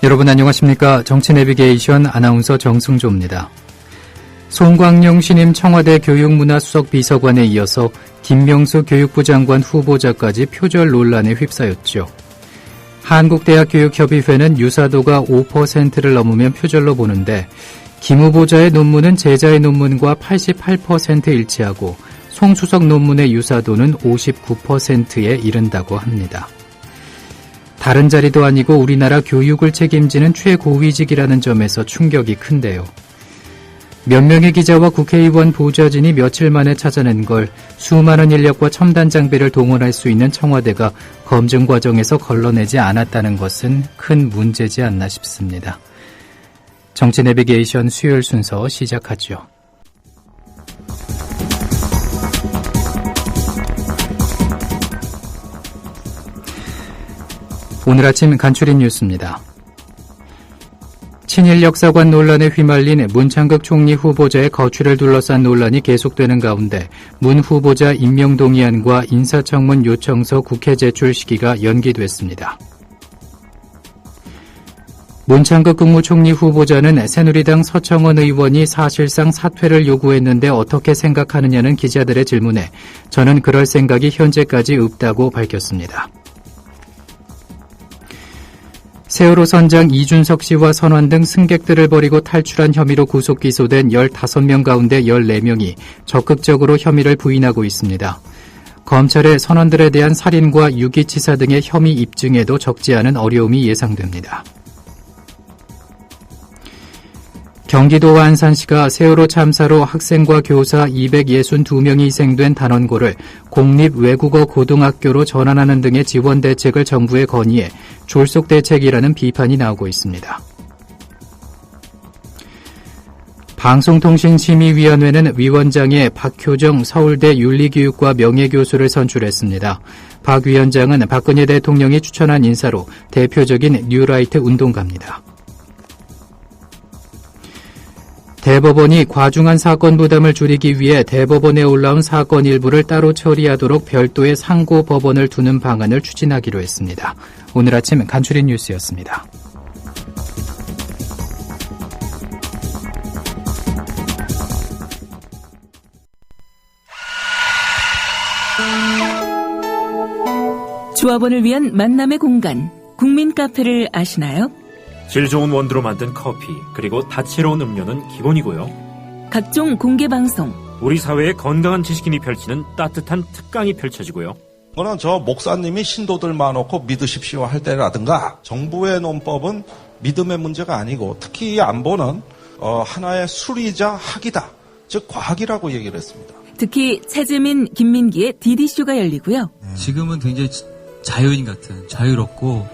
여러분 안녕하십니까? 정치 내비게이션 아나운서 정승조입니다. 송광용 신임 청와대 교육문화수석 비서관에 이어서 김명수 교육부 장관 후보자까지 표절 논란에 휩싸였죠. 한국대학교육협의회는 유사도가 5%를 넘으면 표절로 보는데 김 후보자의 논문은 제자의 논문과 88% 일치하고 송 수석 논문의 유사도는 59%에 이른다고 합니다. 다른 자리도 아니고 우리나라 교육을 책임지는 최고위직이라는 점에서 충격이 큰데요. 몇 명의 기자와 국회의원 보좌진이 며칠 만에 찾아낸 걸 수많은 인력과 첨단 장비를 동원할 수 있는 청와대가 검증 과정에서 걸러내지 않았다는 것은 큰 문제지 않나 싶습니다. 정치 내비게이션 수요일 순서 시작하죠. 오늘 아침 간추린 뉴스입니다. 친일 역사관 논란에 휘말린 문창극 총리 후보자의 거취를 둘러싼 논란이 계속되는 가운데 문 후보자 임명 동의안과 인사청문 요청서 국회 제출 시기가 연기됐습니다. 문창극 국무총리 후보자는 새누리당 서청원 의원이 사실상 사퇴를 요구했는데 어떻게 생각하느냐는 기자들의 질문에 저는 그럴 생각이 현재까지 없다고 밝혔습니다. 세월호 선장 이준석 씨와 선원 등 승객들을 버리고 탈출한 혐의로 구속 기소된 15명 가운데 14명이 적극적으로 혐의를 부인하고 있습니다. 검찰의 선원들에 대한 살인과 유기치사 등의 혐의 입증에도 적지 않은 어려움이 예상됩니다. 경기도 안산시가 세월호 참사로 학생과 교사 262명이 희생된 단원고를 공립외국어 고등학교로 전환하는 등의 지원 대책을 정부에 건의해 졸속 대책이라는 비판이 나오고 있습니다. 방송통신심의위원회는 위원장에 박효정 서울대 윤리교육과 명예교수를 선출했습니다. 박 위원장은 박근혜 대통령이 추천한 인사로 대표적인 뉴라이트 운동가입니다. 대법원이 과중한 사건 부담을 줄이기 위해 대법원에 올라온 사건 일부를 따로 처리하도록 별도의 상고법원을 두는 방안을 추진하기로 했습니다. 오늘 아침 간추린 뉴스였습니다. 조합원을 위한 만남의 공간, 국민카페를 아시나요? 질 좋은 원두로 만든 커피, 그리고 다채로운 음료는 기본이고요. 각종 공개방송, 우리 사회의 건강한 지식인이 펼치는 따뜻한 특강이 펼쳐지고요. 그러나 저 목사님이 신도들 많고 믿으십시오 할 때라든가 정부의 논법은 믿음의 문제가 아니고 특히 이 안보는 하나의 수리이자 학이다. 즉 과학이라고 얘기를 했습니다. 특히 차재민, 김민기의 DD쇼가 열리고요. 지금은 굉장히 자유인 같은, 자유롭고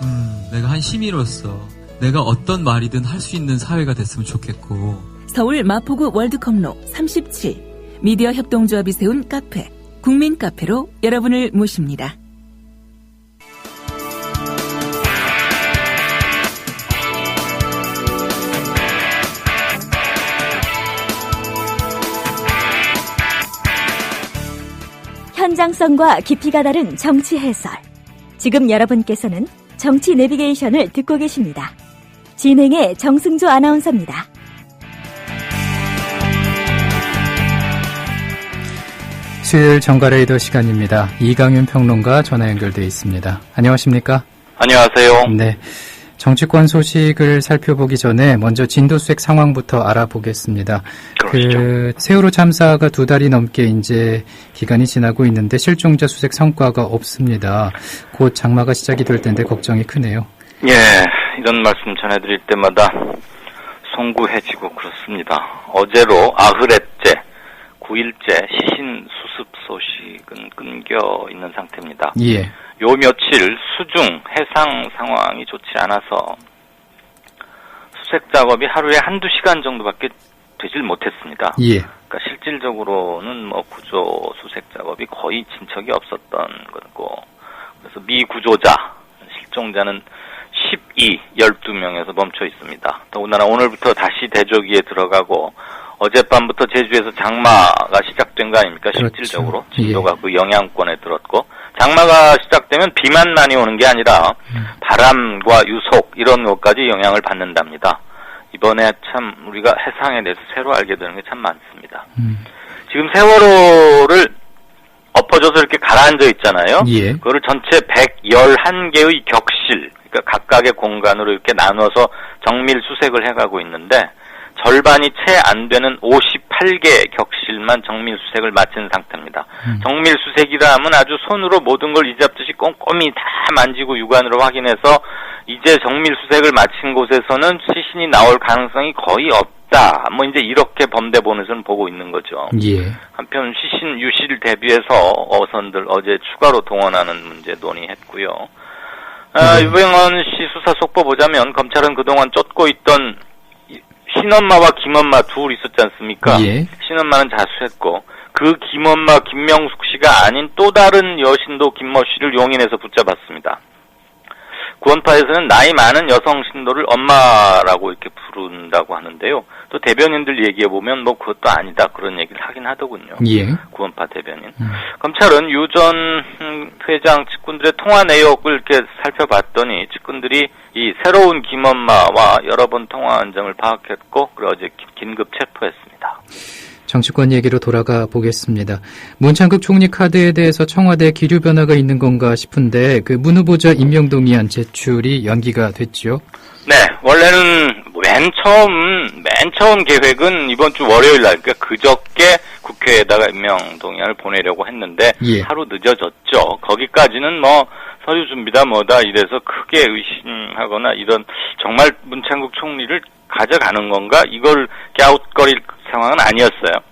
내가 한 시민으로서 내가 어떤 말이든 할 수 있는 사회가 됐으면 좋겠고. 서울 마포구 월드컵로 37 미디어 협동조합이 세운 카페 국민카페로 여러분을 모십니다. 현장성과 깊이가 다른 정치 해설. 지금 여러분께서는 정치 내비게이션을 듣고 계십니다. 진행의 정승조 아나운서입니다. 수요일 정가레이더 시간입니다. 이강윤 평론가 전화 연결되어 있습니다. 안녕하십니까? 안녕하세요. 네. 정치권 소식을 살펴보기 전에 먼저 진도수색 상황부터 알아보겠습니다. 세월호 참사가 2달이 넘게 이제 기간이 지나고 있는데 실종자 수색 성과가 없습니다. 곧 장마가 시작이 될 텐데 걱정이 크네요. 예, 이런 말씀 전해드릴 때마다 송구해지고 그렇습니다. 어제로 9회째, 9일째 시신 수습 소식은 끊겨 있는 상태입니다. 예. 요 며칠 수중 해상 상황이 좋지 않아서 수색 작업이 하루에 1-2시간 정도밖에 되질 못했습니다. 예. 그러니까 실질적으로는 구조 수색 작업이 거의 진척이 없었던 거고, 그래서 미구조자 실종자는 12명에서 멈춰 있습니다. 더군다나 오늘부터 다시 대조기에 들어가고 어젯밤부터 제주에서 장마가 시작된 거 아닙니까? 그렇죠. 실질적으로 진도가 그 영향권에 들었고 장마가 시작되면 비만 많이 오는 게 아니라 바람과 유속 이런 것까지 영향을 받는답니다. 이번에 참 우리가 해상에 대해서 새로 알게 되는 게 참 많습니다. 지금 세월호를 엎어져서 이렇게 가라앉아 있잖아요. 예. 그거를 전체 111개의 격실, 그러니까 각각의 공간으로 이렇게 나눠서 정밀 수색을 해가고 있는데 절반이 채 안 되는 58개 격실만 정밀 수색을 마친 상태입니다. 정밀 수색이라 하면 아주 손으로 모든 걸 이잡듯이 꼼꼼히 다 만지고 육안으로 확인해서 이제 정밀 수색을 마친 곳에서는 시신이 나올 가능성이 거의 없다. 뭐 이제 이렇게 범대 본에서는 보고 있는 거죠. 예. 한편 시신 유실 대비해서 어선들 어제 추가로 동원하는 문제 논의했고요. 유병헌 씨 수사 속보 보자면 검찰은 그동안 쫓고 있던 신엄마와 김엄마 둘 있었지 않습니까? 예. 신엄마는 자수했고 그 김엄마 김명숙 씨가 아닌 또 다른 여신도 김모 씨를 용인해서 붙잡았습니다. 구원파에서는 나이 많은 여성 신도를 엄마라고 이렇게 부른다고 하는데요. 또 대변인들 얘기해 보면 뭐 그것도 아니다 그런 얘기를 하긴 하더군요. 예. 구원파 대변인. 검찰은 유 전 회장 측근들의 통화 내역을 이렇게 살펴봤더니 측근들이 이 새로운 김엄마와 여러 번 통화한 점을 파악했고 그리고 어제 긴급 체포했습니다. 정치권 얘기로 돌아가 보겠습니다. 문창극 총리 카드에 대해서 청와대 기류 변화가 있는 건가 싶은데 그 문 후보자 임명 동의안 제출이 연기가 됐죠. 네, 원래는 맨 처음 계획은 이번 주 월요일 날, 그러니까 그저께 국회에다가 임명 동의안을 보내려고 했는데 예. 하루 늦어졌죠. 거기까지는 뭐 서류 준비다 뭐다 이래서 크게 의심하거나 이런 정말 문창극 총리를 가져가는 건가 이걸 갸웃거릴 상황은 아니었어요.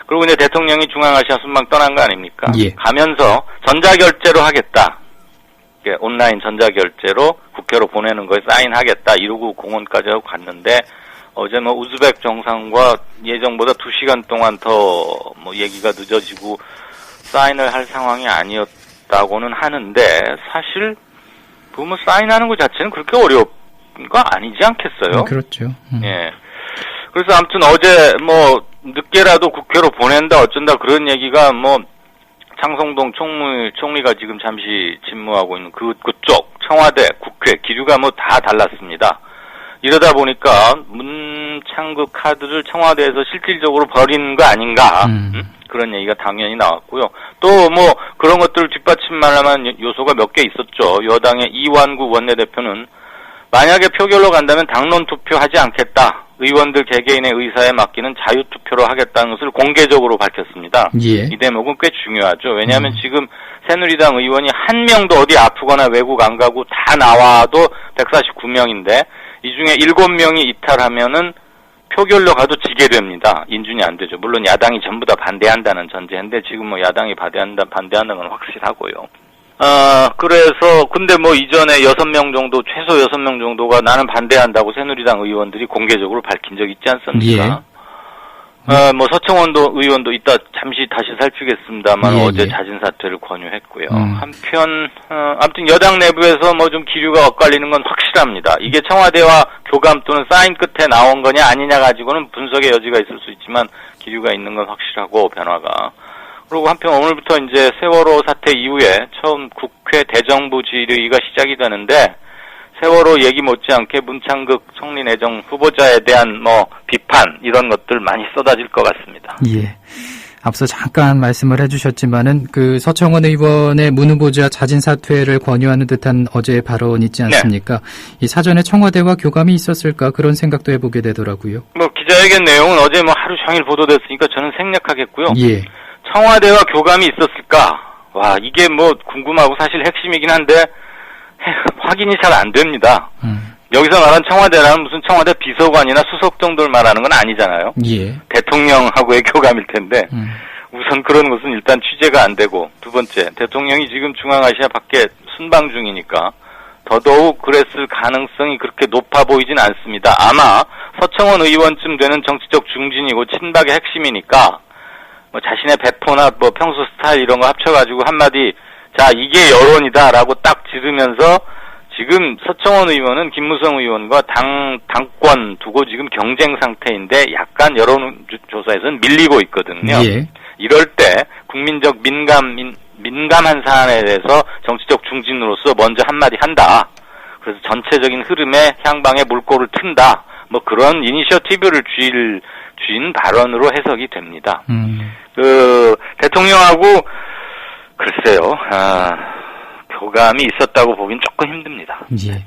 그리고 이제 대통령이 중앙아시아 순방 떠난 거 아닙니까? 예. 가면서 전자결제로 하겠다. 온라인 전자결제로 국회로 보내는 거에 사인하겠다 이러고 공언까지 하고 갔는데 어제 뭐 우즈벡 정상과 예정보다 2시간 동안 더 뭐 얘기가 늦어지고 사인을 할 상황이 아니었다고는 하는데 사실 그 뭐 사인하는 것 자체는 그렇게 어려운 거 아니지 않겠어요? 그렇죠. 예. 그래서 아무튼 어제 뭐 늦게라도 국회로 보낸다 어쩐다 그런 얘기가 뭐 창성동 총리가 지금 잠시 집무하고 있는 그쪽 청와대 국회 기류가 뭐 다 달랐습니다. 이러다 보니까 문창극 카드를 청와대에서 실질적으로 버린 거 아닌가 그런 얘기가 당연히 나왔고요. 또 뭐 그런 것들을 뒷받침만한 요소가 몇 개 있었죠. 여당의 이완구 원내대표는 만약에 표결로 간다면 당론 투표하지 않겠다. 의원들 개개인의 의사에 맡기는 자유투표로 하겠다는 것을 공개적으로 밝혔습니다. 예. 이 대목은 꽤 중요하죠. 왜냐하면 지금 새누리당 의원이 한 명도 어디 아프거나 외국 안 가고 다 나와도 149명인데 이 중에 7명이 이탈하면은 표결로 가도 지게 됩니다. 인준이 안 되죠. 물론 야당이 전부 다 반대한다는 전제인데 지금 뭐 야당이 반대한다는 건 확실하고요. 그래서, 근데 뭐 이전에 6명 정도, 최소 6명 정도가 나는 반대한다고 새누리당 의원들이 공개적으로 밝힌 적 있지 않습니까? 예. 뭐 서청원 의원도 이따 잠시 다시 살피겠습니다만 예, 어제 예. 자진 사퇴를 권유했고요. 한편, 아무튼 여당 내부에서 뭐 좀 기류가 엇갈리는 건 확실합니다. 이게 청와대와 교감 또는 사인 끝에 나온 거냐 아니냐 가지고는 분석의 여지가 있을 수 있지만 기류가 있는 건 확실하고 변화가. 그리고 한편 오늘부터 이제 세월호 사태 이후에 처음 국회 대정부 질의가 시작이 되는데 세월호 얘기 못지않게 문창극 총리 내정 후보자에 대한 뭐 비판 이런 것들 많이 쏟아질 것 같습니다. 예. 앞서 잠깐 말씀을 해주셨지만은 그 서청원 의원의 문 후보자 자진 사퇴를 권유하는 듯한 어제의 발언 있지 않습니까? 네. 이 사전에 청와대와 교감이 있었을까 그런 생각도 해보게 되더라고요. 뭐 기자회견 내용은 어제 뭐 하루 종일 보도됐으니까 저는 생략하겠고요. 예. 청와대와 교감이 있었을까? 와, 이게 뭐 궁금하고 사실 핵심이긴 한데 확인이 잘 안 됩니다. 여기서 말한 청와대라는 무슨 청와대 비서관이나 수석 정도를 말하는 건 아니잖아요. 예. 대통령하고의 교감일 텐데 우선 그런 것은 일단 취재가 안 되고 두 번째 대통령이 지금 중앙아시아 밖에 순방 중이니까 더더욱 그랬을 가능성이 그렇게 높아 보이진 않습니다. 아마 서청원 의원쯤 되는 정치적 중진이고 친박의 핵심이니까 뭐 자신의 배포나 뭐 평소 스타일 이런 거 합쳐가지고 한마디 자 이게 여론이다라고 딱 지르면서 지금 서청원 의원은 김무성 의원과 당권 두고 지금 경쟁 상태인데 약간 여론조사에서는 밀리고 있거든요. 예. 이럴 때 국민적 민감인 민감한 사안에 대해서 정치적 중진으로서 먼저 한마디 한다. 그래서 전체적인 흐름의 향방에 물꼬를 튼다. 뭐 그런 이니셔티브를 쥔 발언으로 해석이 됩니다. 대통령하고 글쎄요, 교감이 있었다고 보긴 조금 힘듭니다. 예.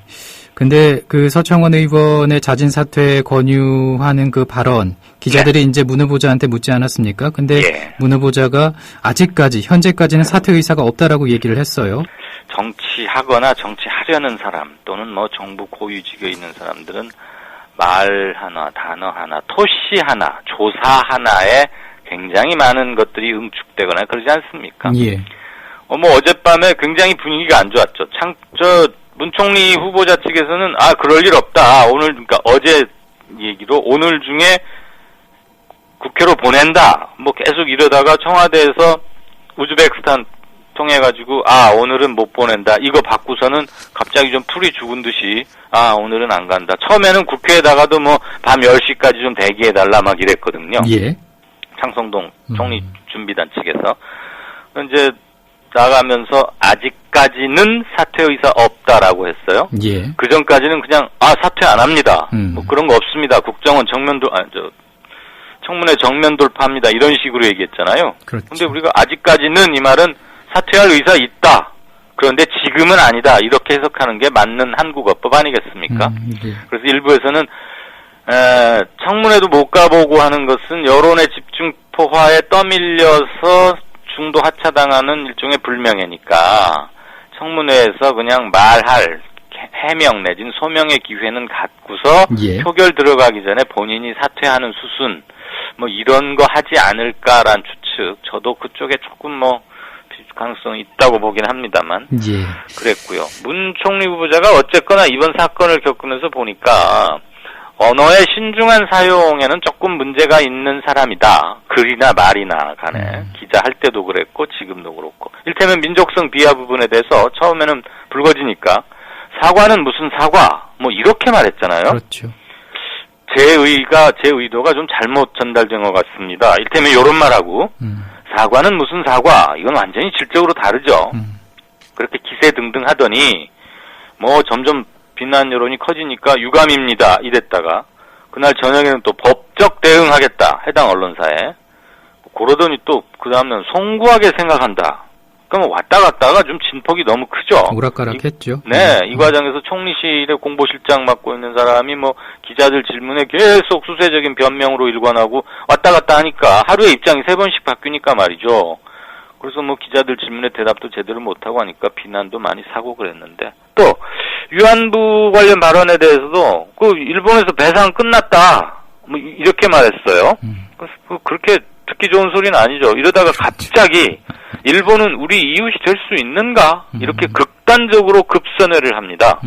근데 그 서청원 의원의 자진 사퇴 권유하는 그 발언, 기자들이 이제 문 후보자한테 묻지 않았습니까? 근데 문 후보자가 아직까지, 현재까지는 사퇴 의사가 없다라고 얘기를 했어요. 정치하거나 정치하려는 사람 또는 뭐 정부 고위직에 있는 사람들은 말 하나, 단어 하나, 토시 하나, 조사 하나에 굉장히 많은 것들이 응축되거나 그러지 않습니까? 예. 뭐 어젯밤에 굉장히 분위기가 안 좋았죠. 문 총리 후보자 측에서는 그럴 일 없다. 오늘 그러니까 어제 얘기로 오늘 중에 국회로 보낸다. 뭐 계속 이러다가 청와대에서 우즈베키스탄 통해가지고 오늘은 못 보낸다. 이거 받고서는 갑자기 좀 풀이 죽은 듯이 오늘은 안 간다. 처음에는 국회에다가도 뭐 밤 10시까지 좀 대기해달라 막 이랬거든요. 예. 창성동 총리 준비단 측에서. 이제 나가면서 아직까지는 사퇴 의사 없다라고 했어요. 예. 그 전까지는 그냥 사퇴 안 합니다. 뭐 그런 거 없습니다. 국정원 청문회 정면 돌파합니다. 이런 식으로 얘기했잖아요. 그렇죠. 근데 우리가 아직까지는 이 말은 사퇴할 의사 있다. 그런데 지금은 아니다. 이렇게 해석하는 게 맞는 한국어법 아니겠습니까? 예. 그래서 일부에서는 청문회도 못 가보고 하는 것은 여론의 집중 포화에 떠밀려서 중도 하차당하는 일종의 불명예니까 청문회에서 그냥 말할 해명 내진 소명의 기회는 갖고서 표결 들어가기 전에 본인이 사퇴하는 수순 뭐 이런 거 하지 않을까라는 추측. 저도 그쪽에 조금 뭐 가능성이 있다고 보긴 합니다만 그랬고요. 문 총리 후보자가 어쨌거나 이번 사건을 겪으면서 보니까 언어의 신중한 사용에는 조금 문제가 있는 사람이다. 글이나 말이나 간에. 기자할 때도 그랬고 지금도 그렇고. 이를테면 민족성 비하 부분에 대해서 처음에는 불거지니까 사과는 무슨 사과 뭐 이렇게 말했잖아요. 그렇죠. 제 의도가 좀 잘못 전달된 것 같습니다. 이를테면 이런 말하고 사과는 무슨 사과 이건 완전히 질적으로 다르죠. 그렇게 기세등등 하더니 뭐 점점 비난 여론이 커지니까 유감입니다. 이랬다가 그날 저녁에는 또 법적 대응하겠다. 해당 언론사에. 그러더니 또 그 다음날 송구하게 생각한다. 그러니까 왔다 갔다가 좀 진폭이 너무 크죠. 오락가락했죠. 이 과정에서 총리실에 공보실장 맡고 있는 사람이 뭐 기자들 질문에 계속 수세적인 변명으로 일관하고 왔다 갔다 하니까 하루에 입장이 3번씩 바뀌니까 말이죠. 그래서 뭐 기자들 질문에 대답도 제대로 못하고 하니까 비난도 많이 사고 그랬는데 또 위안부 관련 발언에 대해서도 그 일본에서 배상 끝났다 뭐 이렇게 말했어요. 그래서 그렇게 듣기 좋은 소리는 아니죠. 이러다가 갑자기 일본은 우리 이웃이 될 수 있는가 이렇게 극단적으로 급선회를 합니다.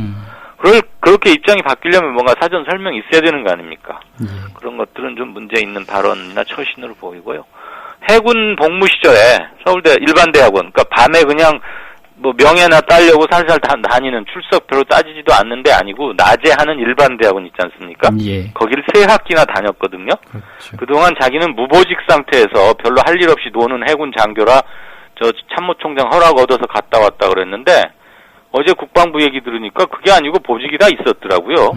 그렇게 입장이 바뀌려면 뭔가 사전 설명이 있어야 되는 거 아닙니까? 그런 것들은 좀 문제 있는 발언이나 처신으로 보이고요. 해군 복무 시절에 서울대 일반대학원, 그러니까 밤에 그냥 뭐 명예나 따려고 살살 다니는 출석표로 따지지도 않는 데 아니고 낮에 하는 일반대학원 있지 않습니까? 거기를 3학기나 다녔거든요. 그렇죠. 그동안 자기는 무보직 상태에서 별로 할 일 없이 노는 해군 장교라 저 참모총장 허락 얻어서 갔다 왔다 그랬는데 어제 국방부 얘기 들으니까 그게 아니고 보직이 다 있었더라고요.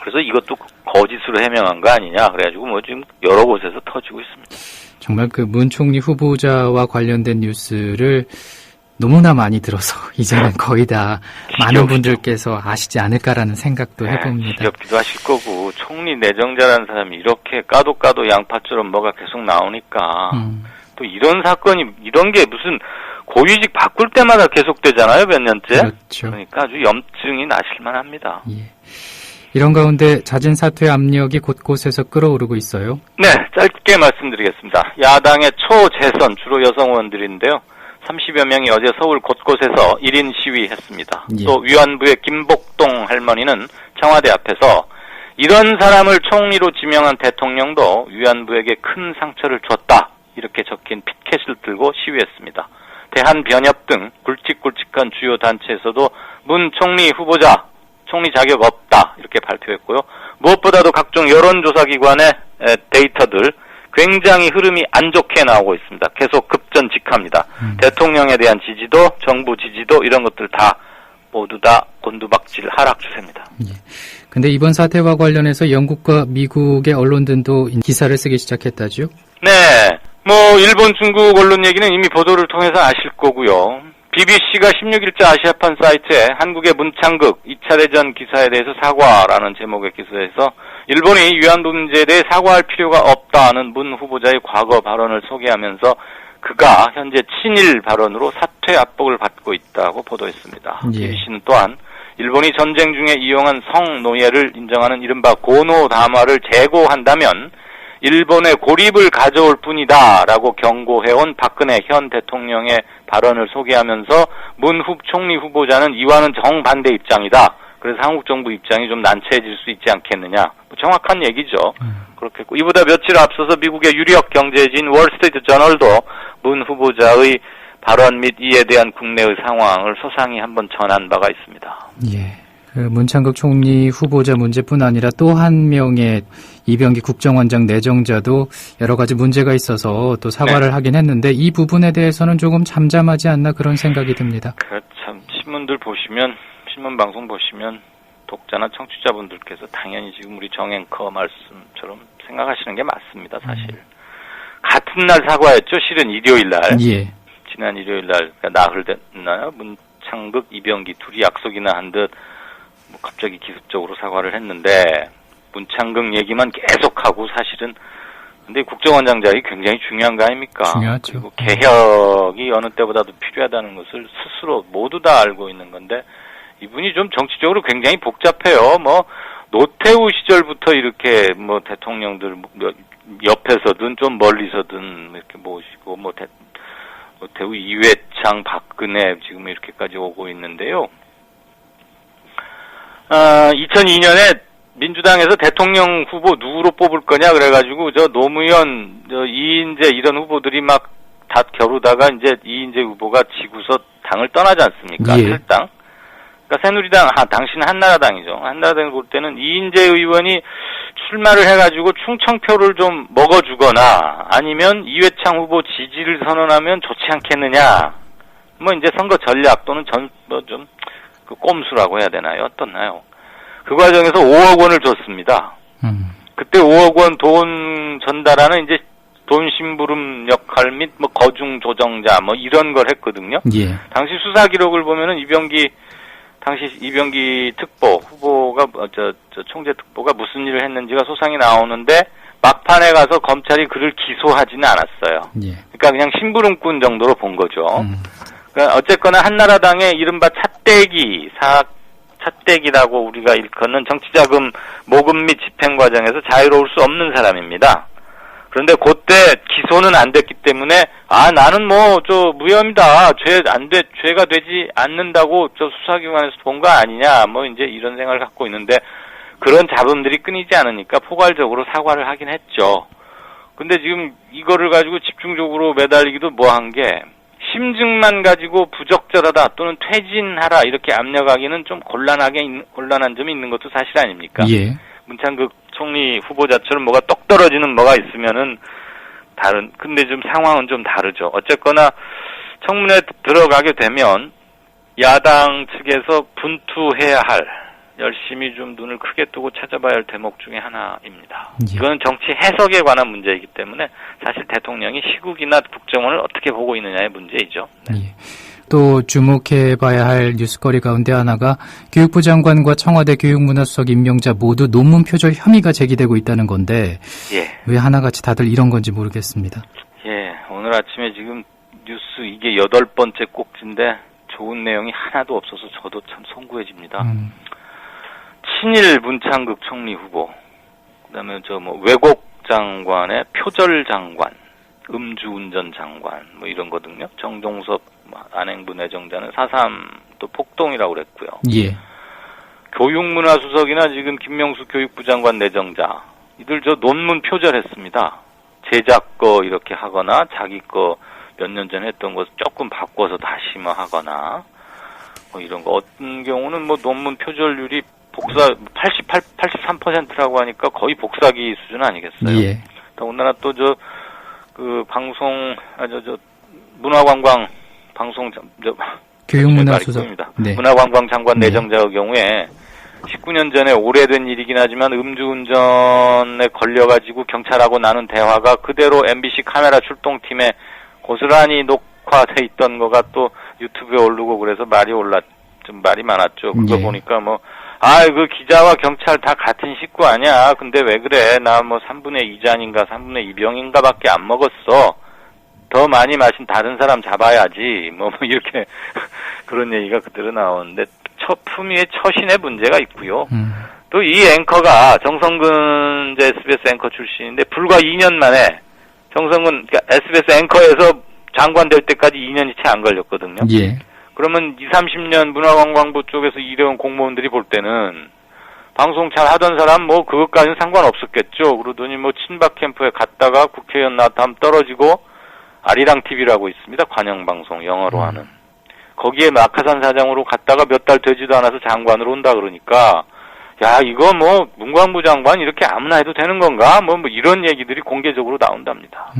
그래서 이것도 거짓으로 해명한 거 아니냐 그래가지고 뭐 지금 여러 곳에서 터지고 있습니다. 정말 그 문 총리 후보자와 관련된 뉴스를 너무나 많이 들어서 이제는 거의 다 많은 분들께서 아시지 않을까라는 생각도 해봅니다. 지겹기도 하실 거고 총리 내정자라는 사람이 이렇게 까도 양파처럼 뭐가 계속 나오니까 또 이런 사건이 이런 게 무슨 고위직 바꿀 때마다 계속되잖아요. 몇 년째. 그렇죠. 그러니까 아주 염증이 나실만 합니다. 이런 가운데 자진 사퇴 압력이 곳곳에서 끌어오르고 있어요. 네, 짧게 말씀드리겠습니다. 야당의 초재선 주로 여성 의원들인데요. 30여 명이 어제 서울 곳곳에서 1인 시위했습니다. 또 위안부의 김복동 할머니는 청와대 앞에서 이런 사람을 총리로 지명한 대통령도 위안부에게 큰 상처를 줬다. 이렇게 적힌 피켓을 들고 시위했습니다. 대한변협 등 굵직굵직한 주요 단체에서도 문 총리 후보자, 총리 자격 없다. 이렇게 발표했고요. 무엇보다도 각종 여론조사기관의 데이터들, 굉장히 흐름이 안 좋게 나오고 있습니다. 계속 급전직합니다. 대통령에 대한 지지도, 정부 지지도 이런 것들 다 모두 다 곤두박질 하락 추세입니다. 예. 근데 이번 사태와 관련해서 영국과 미국의 언론들도 기사를 쓰기 시작했다죠? 네. 뭐 일본, 중국 언론 얘기는 이미 보도를 통해서 아실 거고요. BBC가 16일자 아시아판 사이트에 한국의 문창극 2차 대전 기사에 대해서 사과라는 제목의 기사에서 일본이 위안부 문제에 대해 사과할 필요가 없다는 문 후보자의 과거 발언을 소개하면서 그가 현재 친일 발언으로 사퇴 압박을 받고 있다고 보도했습니다. 예. BBC는 또한 일본이 전쟁 중에 이용한 성노예를 인정하는 이른바 고노 담화를 재고한다면 일본의 고립을 가져올 뿐이다라고 경고해온 박근혜 현 대통령의 발언을 소개하면서 문 총리 후보자는 이와는 정반대 입장이다. 그래서 한국 정부 입장이 좀 난처해질 수 있지 않겠느냐. 뭐 정확한 얘기죠. 그렇겠고 이보다 며칠 앞서서 미국의 유력 경제지인 월스트리트 저널도 문 후보자의 발언 및 이에 대한 국내의 상황을 소상히 한번 전한 바가 있습니다. 예. 그 문창극 총리 후보자 문제뿐 아니라 또 한 명의 이병기 국정원장 내정자도 여러 가지 문제가 있어서 또 사과를 하긴 했는데 이 부분에 대해서는 조금 잠잠하지 않나 그런 생각이 듭니다. 참 신문들 보시면 신문 방송 보시면 독자나 청취자분들께서 당연히 지금 우리 정앵커 말씀처럼 생각하시는 게 맞습니다. 사실 같은 날 사과했죠. 실은 일요일 날. 예. 지난 일요일 날 나흘 됐나요? 문창극, 이병기 둘이 약속이나 한 듯 뭐 갑자기 기습적으로 사과를 했는데 문창극 얘기만 계속하고 사실은 근데 국정원장 자리 굉장히 중요한 거 아닙니까? 중요하죠. 그리고 개혁이 어느 때보다도 필요하다는 것을 스스로 모두 다 알고 있는 건데 이분이 좀 정치적으로 굉장히 복잡해요. 뭐 노태우 시절부터 이렇게 뭐 대통령들 옆에서든 좀 멀리서든 이렇게 모시고 뭐 노태우, 이회창, 박근혜 지금 이렇게까지 오고 있는데요. 2002년에 민주당에서 대통령 후보 누구로 뽑을 거냐 그래가지고 저 노무현, 이인재 이런 후보들이 막 다 겨루다가 이제 이인재 후보가 지고서 당을 떠나지 않습니까? 예. 탈당. 그러니까 새누리당, 당신은 한나라당이죠. 한나라당을 볼 때는 이인재 의원이 출마를 해가지고 충청표를 좀 먹어주거나 아니면 이회창 후보 지지를 선언하면 좋지 않겠느냐. 뭐 이제 선거 전략 또는 그 꼼수라고 해야 되나요? 어떻나요? 그 과정에서 5억 원을 줬습니다. 그때 5억 원 돈 전달하는 이제 돈 심부름 역할 및 뭐 거중 조정자 뭐 이런 걸 했거든요. 예. 당시 수사 기록을 보면은 당시 이병기 특보 후보가 총재 특보가 무슨 일을 했는지가 소상히 나오는데 막판에 가서 검찰이 그를 기소하지는 않았어요. 예. 그러니까 그냥 심부름꾼 정도로 본 거죠. 그러니까 어쨌거나 한나라당의 이른바 찻대기라고 우리가 일컫는 정치자금 모금 및 집행 과정에서 자유로울 수 없는 사람입니다. 그런데 그때 기소는 안 됐기 때문에 나는 무혐의다. 죄가 되지 않는다고 수사기관에서 본 거 아니냐. 뭐 이제 이런 생각을 갖고 있는데 그런 잡음들이 끊이지 않으니까 포괄적으로 사과를 하긴 했죠. 근데 지금 이거를 가지고 집중적으로 매달리기도 뭐한 게 심증만 가지고 부적절하다 또는 퇴진하라 이렇게 압력하기는 좀 곤란한 점이 있는 것도 사실 아닙니까? 예. 문창극 총리 후보자처럼 뭐가 똑 떨어지는 뭐가 있으면은 근데 좀 상황은 좀 다르죠. 어쨌거나 청문회 들어가게 되면 야당 측에서 분투해야 할 열심히 좀 눈을 크게 뜨고 찾아봐야 할 대목 중에 하나입니다. 예. 이거는 정치 해석에 관한 문제이기 때문에 사실 대통령이 시국이나 국정원을 어떻게 보고 있느냐의 문제이죠. 네. 예. 또 주목해봐야 할 뉴스거리 가운데 하나가 교육부 장관과 청와대 교육문화수석 임명자 모두 논문 표절 혐의가 제기되고 있다는 건데 예. 왜 하나같이 다들 이런 건지 모르겠습니다. 예, 오늘 아침에 지금 뉴스 이게 8번째 꼭지인데 좋은 내용이 하나도 없어서 저도 참 송구해집니다. 친일 문창극 총리 후보, 그다음에 왜곡 장관의 표절 장관, 음주운전 장관 뭐 이런 거든요. 정종섭 안행부 내정자는 4.3 또 폭동이라고 그랬고요. 예. 교육문화수석이나 지금 김명수 교육부 장관 내정자 이들 논문 표절했습니다. 제작 거 이렇게 하거나 자기 거 몇 년 전에 했던 거 조금 바꿔서 다시 하거나 뭐 이런 거 어떤 경우는 논문 표절률이 83%라고 하니까 거의 복사기 수준 아니겠어요? 예. 더군다나 또 그 방송, 문화관광 방송, 교육문화수석. 네. 문화관광 장관 내정자의 경우에 19년 전에 오래된 일이긴 하지만 음주운전에 걸려가지고 경찰하고 나눈 대화가 그대로 MBC 카메라 출동팀에 고스란히 녹화돼 있던 거가 또 유튜브에 오르고 그래서 좀 말이 많았죠. 그거 보니까 그 기자와 경찰 다 같은 식구 아니야. 근데 왜 그래? 나 3분의 2잔인가 3분의 2병인가 밖에 안 먹었어. 더 많이 마신 다른 사람 잡아야지. 이렇게 그런 얘기가 그대로 나오는데 품위의 처신의 문제가 있고요. 또 이 앵커가 정성근 SBS 앵커 출신인데 불과 2년 만에 정성근 그러니까 SBS 앵커에서 장관 될 때까지 2년이 채 안 걸렸거든요. 예. 그러면 20-30년 문화관광부 쪽에서 일해온 공무원들이 볼 때는 방송 잘 하던 사람 그것까지는 상관없었겠죠. 그러더니 친박 캠프에 갔다가 국회의원 나왔다 떨어지고 아리랑 TV라고 있습니다. 관영방송 영어로 하는. 거기에 낙하산 사장으로 갔다가 몇 달 되지도 않아서 장관으로 온다 그러니까 야 이거 문광부 장관 이렇게 아무나 해도 되는 건가? 이런 얘기들이 공개적으로 나온답니다.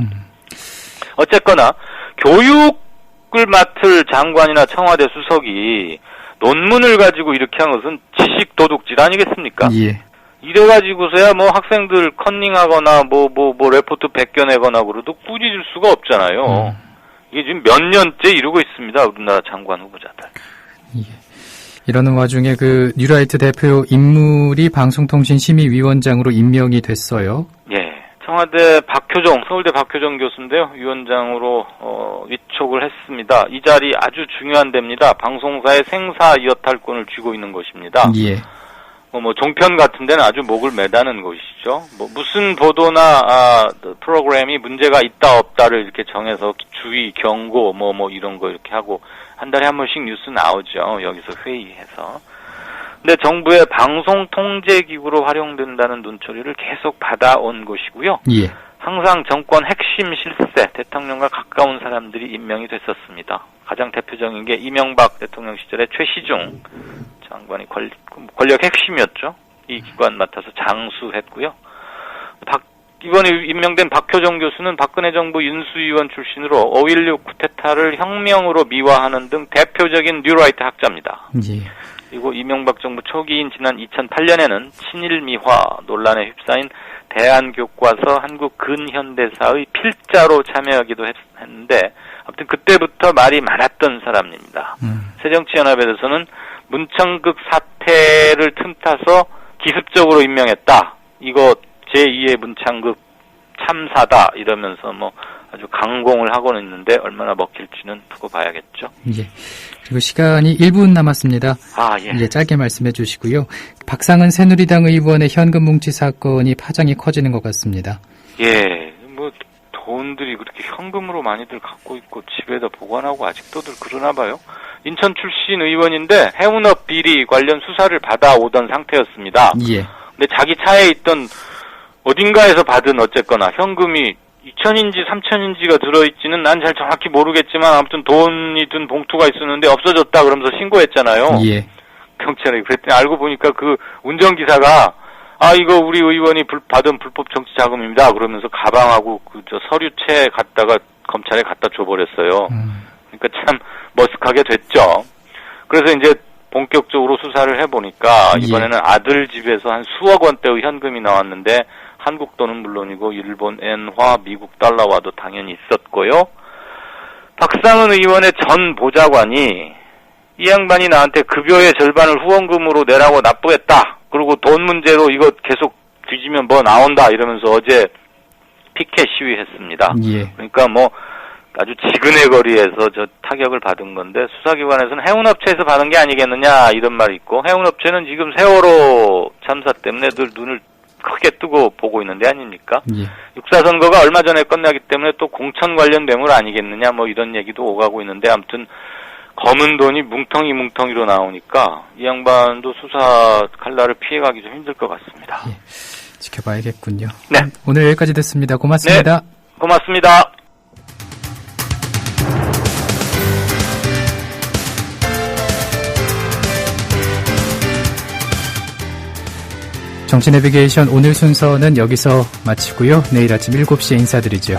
어쨌거나 교육을 맡을 장관이나 청와대 수석이 논문을 가지고 이렇게 한 것은 지식 도둑질 아니겠습니까? 예. 이래가지고서야 학생들 컨닝하거나 레포트 베껴내거나 그래도 꾸짖을 수가 없잖아요. 이게 지금 몇 년째 이루고 있습니다. 우리나라 장관 후보자들. 예. 이러는 와중에 뉴라이트 대표 인물이 방송통신심의위원장으로 임명이 됐어요. 예. 청와대 서울대 박효정 교수인데요. 위원장으로 위촉을 했습니다. 이 자리 아주 중요한 데입니다. 방송사의 생사 이어탈권을 쥐고 있는 것입니다. 예. 종편 같은 데는 아주 목을 매다는 것이죠. 무슨 보도나 프로그램이 문제가 있다 없다를 이렇게 정해서 주의, 경고 이런 거 이렇게 하고 한 달에 한 번씩 뉴스 나오죠. 여기서 회의해서. 근데 정부의 방송통제기구로 활용된다는 눈초리를 계속 받아온 것이고요. 예. 항상 정권 핵심 실세, 대통령과 가까운 사람들이 임명이 됐었습니다. 가장 대표적인 게 이명박 대통령 시절에 최시중 장관이 권력 핵심이었죠. 이 기관 맡아서 장수했고요. 이번에 임명된 박효정 교수는 박근혜 정부 윤수위원 출신으로 5.16 쿠데타를 혁명으로 미화하는 등 대표적인 뉴라이트 학자입니다. 예. 그리고 이명박 정부 초기인 지난 2008년에는 친일 미화 논란에 휩싸인 대한교과서 한국 근현대사의 필자로 참여하기도 했는데 아무튼 그때부터 말이 많았던 사람입니다. 새정치연합에서는 문천극 사태를 틈타서 기습적으로 임명했다. 이거 제2의 문창극 참사다 이러면서 아주 강공을 하고는 있는데 얼마나 먹힐지는 두고 봐야겠죠. 예. 그리고 시간이 1분 남았습니다. 예. 예, 짧게 말씀해 주시고요. 박상은 새누리당 의원의 현금 뭉치 사건이 파장이 커지는 것 같습니다. 예. 돈들이 그렇게 현금으로 많이들 갖고 있고 집에다 보관하고 아직도들 그러나 봐요. 인천 출신 의원인데 해운업 비리 관련 수사를 받아오던 상태였습니다. 예. 근데 자기 차에 있던 어딘가에서 받은 어쨌거나 현금이 2천인지 3천인지가 들어있지는 난 잘 정확히 모르겠지만 아무튼 돈이 든 봉투가 있었는데 없어졌다 그러면서 신고했잖아요. 예. 경찰에. 그랬더니 알고 보니까 그 운전기사가 이거 우리 의원이 받은 불법 정치 자금입니다. 그러면서 가방하고 서류채 갖다가 검찰에 갖다 줘버렸어요. 그러니까 참 머쓱하게 됐죠. 그래서 이제 본격적으로 수사를 해보니까 이번에는 아들 집에서 한 수억 원대의 현금이 나왔는데 한국 돈은 물론이고 일본 엔화, 미국 달러와도 당연히 있었고요. 박상은 의원의 전 보좌관이 이 양반이 나한테 급여의 절반을 후원금으로 내라고 납부했다. 그리고 돈 문제로 이거 계속 뒤지면 나온다 이러면서 어제 피켓 시위했습니다. 예. 그러니까 아주 지근의 거리에서 타격을 받은 건데 수사기관에서는 해운업체에서 받은 게 아니겠느냐 이런 말이 있고 해운업체는 지금 세월호 참사 때문에 늘 눈을 크게 뜨고 보고 있는 데 아닙니까? 예. 육사선거가 얼마 전에 끝나기 때문에 또 공천 관련 뇌물 아니겠느냐 이런 얘기도 오가고 있는데 아무튼 검은 돈이 뭉텅이로 나오니까 이 양반도 수사 칼날을 피해가기 좀 힘들 것 같습니다. 예. 지켜봐야겠군요. 네. 오늘 여기까지 됐습니다. 고맙습니다. 네. 고맙습니다. 정치 내비게이션 오늘 순서는 여기서 마치고요. 내일 아침 7시에 인사드리죠.